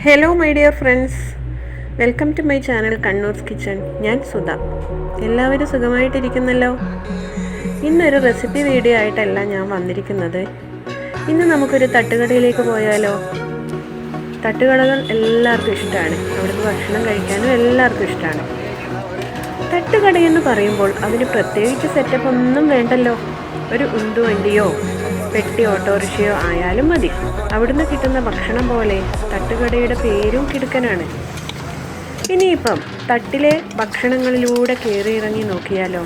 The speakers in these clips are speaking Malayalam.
Hello my dear friends, welcome to my channel Kannur's kitchen. ഞാൻ സുധ. എല്ലാവരും സുഖമായിട്ടിരിക്കുന്നല്ലോ. ഇന്നൊരു റെസിപ്പി വീഡിയോ ആയിട്ടല്ല ഞാൻ വന്നിരിക്കുന്നത്. ഇന്ന് നമുക്കൊരു തട്ടുകടയിലേക്ക് പോയാലോ? തട്ടുകടകൾ എല്ലാവർക്കും ഇഷ്ടമാണ്. അവിടുന്ന് ഭക്ഷണം കഴിക്കാനും എല്ലാവർക്കും ഇഷ്ടമാണ്. തട്ടുകടയെന്ന് പറയുമ്പോൾ അതിന് പ്രത്യേകിച്ച് സെറ്റപ്പ് ഒന്നും വേണ്ടല്ലോ. ഒരു ഉന്തുവണ്ടിയോ പെട്ടി ഓട്ടോറിക്ഷയോ ആയാലും മതി. അവിടുന്ന് കിട്ടുന്ന ഭക്ഷണം പോലെ തട്ടുകടയുടെ പേരും കിടുക്കനാണ്. ഇനിയിപ്പം തട്ടിലെ ഭക്ഷണങ്ങളിലൂടെ കയറിയിറങ്ങി നോക്കിയാലോ?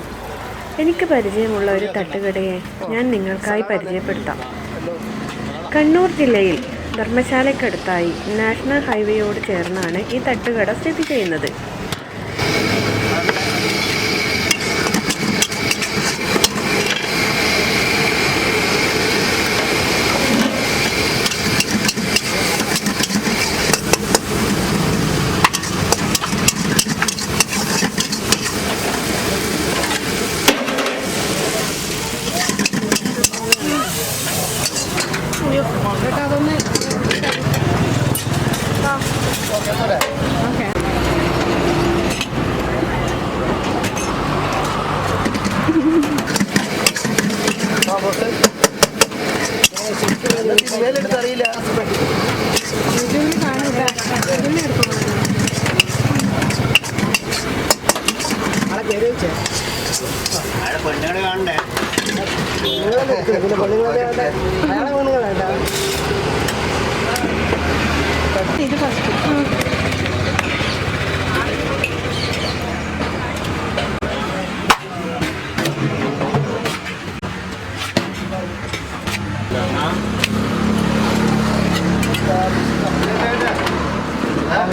എനിക്ക് പരിചയമുള്ള ഒരു തട്ടുകടയെ ഞാൻ നിങ്ങൾക്കായി പരിചയപ്പെടുത്താം. കണ്ണൂർ ജില്ലയിൽ ധർമ്മശാലയ്ക്കടുത്തായി നാഷണൽ ഹൈവേയോട് ചേർന്നാണ് ഈ തട്ടുകട സ്ഥിതി ചെയ്യുന്നത്.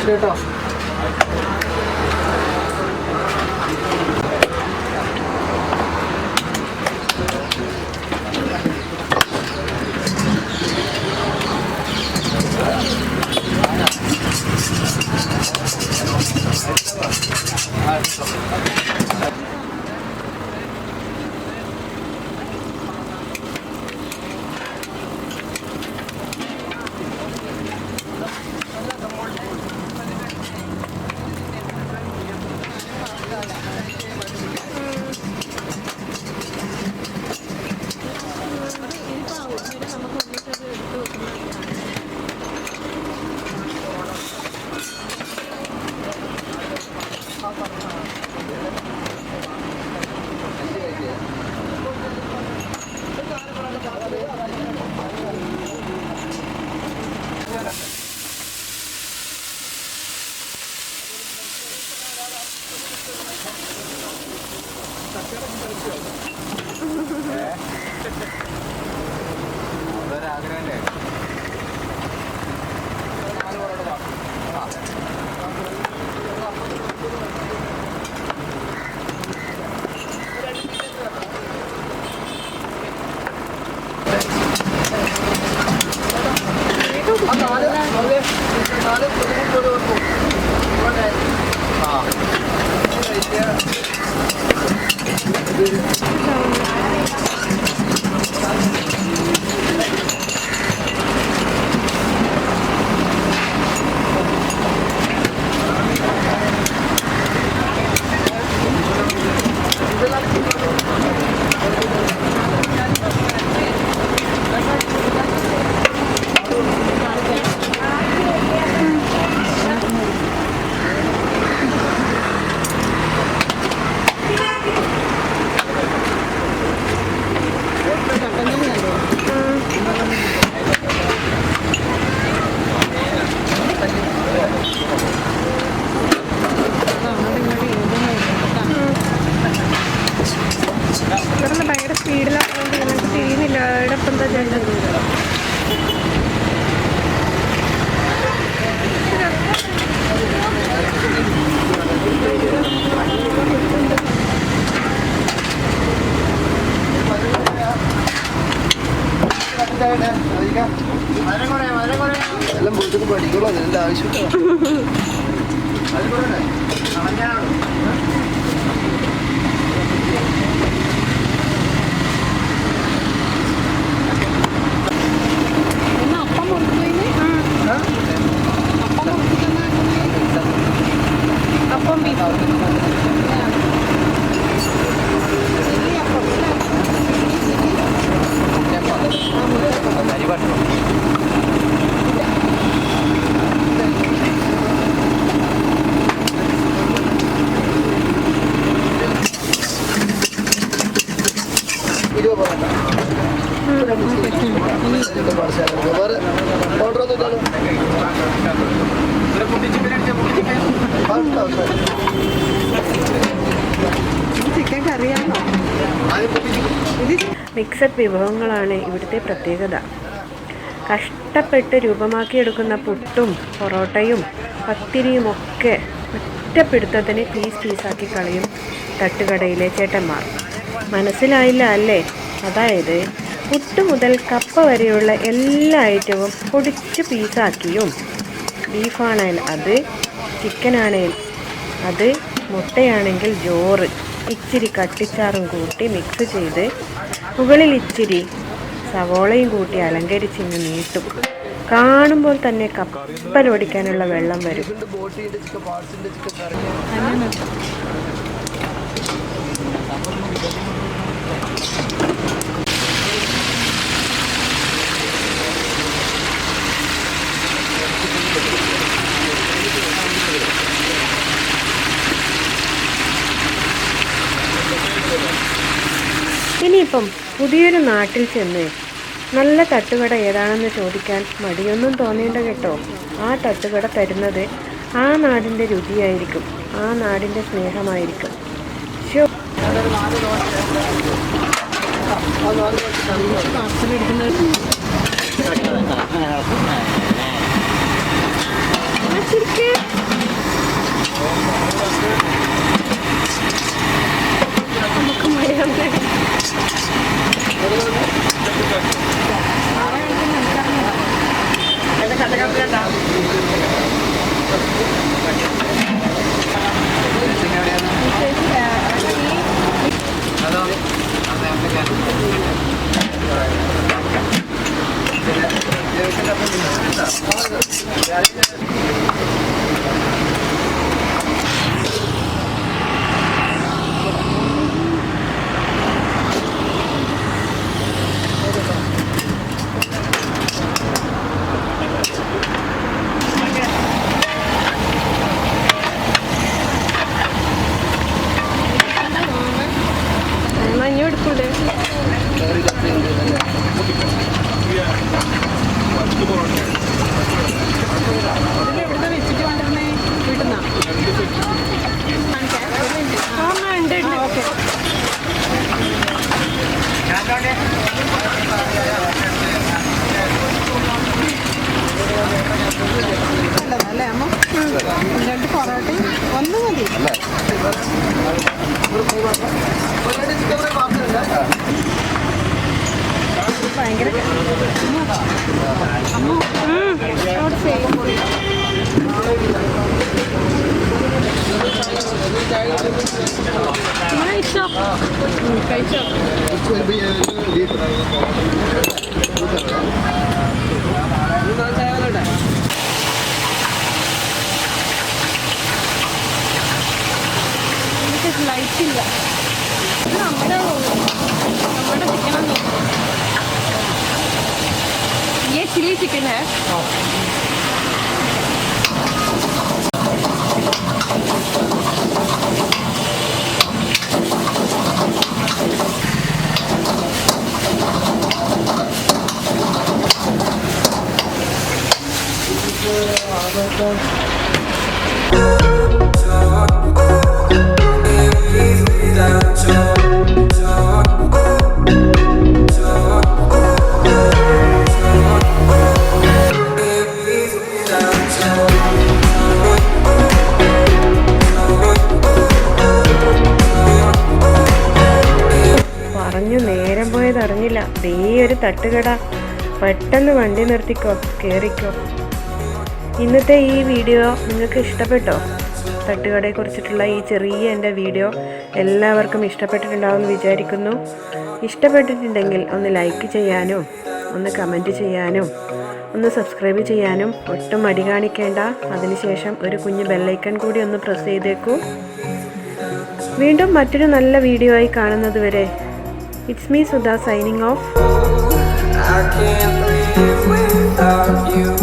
കേട്ടോ ആഗ്രഹല്ലേ? ഭയങ്കര സ്പീഡിലായതുകൊണ്ട് ഞങ്ങൾക്ക് തിരിയുന്നില്ല. ഇടപ്പം എന്താ ചെയ്യേണ്ടത്? എല്ലാം വീട്ടിൽ പഠിക്കുള്ളൂ. അതിൻ്റെ ആവശ്യമില്ല. അപ്പം ചിക്കൻ കറിയാണോ? മിക്സഡ് വിഭവങ്ങളാണ് ഇവിടുത്തെ പ്രത്യേകത. കഷ്ടപ്പെട്ട് രൂപമാക്കിയെടുക്കുന്ന പുട്ടും പൊറോട്ടയും പത്തിരിയുമൊക്കെ ഒറ്റപ്പിടുത്തത്തിന് പീസാക്കി കളയും തട്ടുകടയിലെ ചേട്ടന്മാർ. മനസ്സിലായില്ല അല്ലേ? അതായത് പുട്ട് മുതൽ കപ്പ വരെയുള്ള എല്ലാ ഐറ്റവും പൊടിച്ച് പീസാക്കിയും, ബീഫാണെങ്കിൽ അത്, ചിക്കനാണെങ്കിൽ അത്, മുട്ടയാണെങ്കിൽ ചോറ്, ഇച്ചിരി കട്ടിച്ചാറും കൂട്ടി മിക്സ് ചെയ്ത് മുകളിൽ ഇച്ചിരി സവോളയും കൂട്ടി അലങ്കരിച്ചിങ്ങ് നീട്ടും. കാണുമ്പോൾ തന്നെ കപ്പലോടിക്കാനുള്ള വെള്ളം വരും. ഇനിയിപ്പം പുതിയൊരു നാട്ടിൽ ചെന്ന് നല്ല തട്ടുകട ഏതാണെന്ന് ചോദിക്കാൻ മടിയൊന്നും തോന്നേണ്ട കേട്ടോ. ആ തട്ടുകട തരുന്നത് ആ നാടിൻ്റെ രുചിയായിരിക്കും, ആ നാടിൻ്റെ സ്നേഹമായിരിക്കും. രണ്ട് പൊറോട്ടയും ഒന്ന് മതി. ഭയങ്കര കഴിച്ചോ? ലൈറ്റില്ല. നമ്മുടെ ചിക്കനാണ്. ये चिली चिकन है. നേരം പോയതറിഞ്ഞില്ല. ദേ ഒരു തട്ടുകട. പെട്ടെന്ന് വണ്ടി നിർത്തിക്കോ, കയറിക്കോ. ഇന്നത്തെ ഈ വീഡിയോ നിങ്ങൾക്ക് ഇഷ്ടപ്പെട്ടോ? തട്ടുകടയെക്കുറിച്ചിട്ടുള്ള ഈ ചെറിയ എൻ്റെ വീഡിയോ എല്ലാവർക്കും ഇഷ്ടപ്പെട്ടിട്ടുണ്ടാവുമെന്ന് വിചാരിക്കുന്നു. ഇഷ്ടപ്പെട്ടിട്ടുണ്ടെങ്കിൽ ഒന്ന് ലൈക്ക് ചെയ്യാനും ഒന്ന് കമൻറ്റ് ചെയ്യാനും ഒന്ന് സബ്സ്ക്രൈബ് ചെയ്യാനും ഒട്ടും മടി കാണിക്കേണ്ട. അതിനുശേഷം ഒരു കുഞ്ഞ് ബെല്ലൈക്കൺ കൂടി ഒന്ന് പ്രസ് ചെയ്തേക്കൂ. വീണ്ടും മറ്റൊരു നല്ല വീഡിയോ ആയി കാണുന്നത് വരെ It's me, Sudha, signing off. I can't live without you.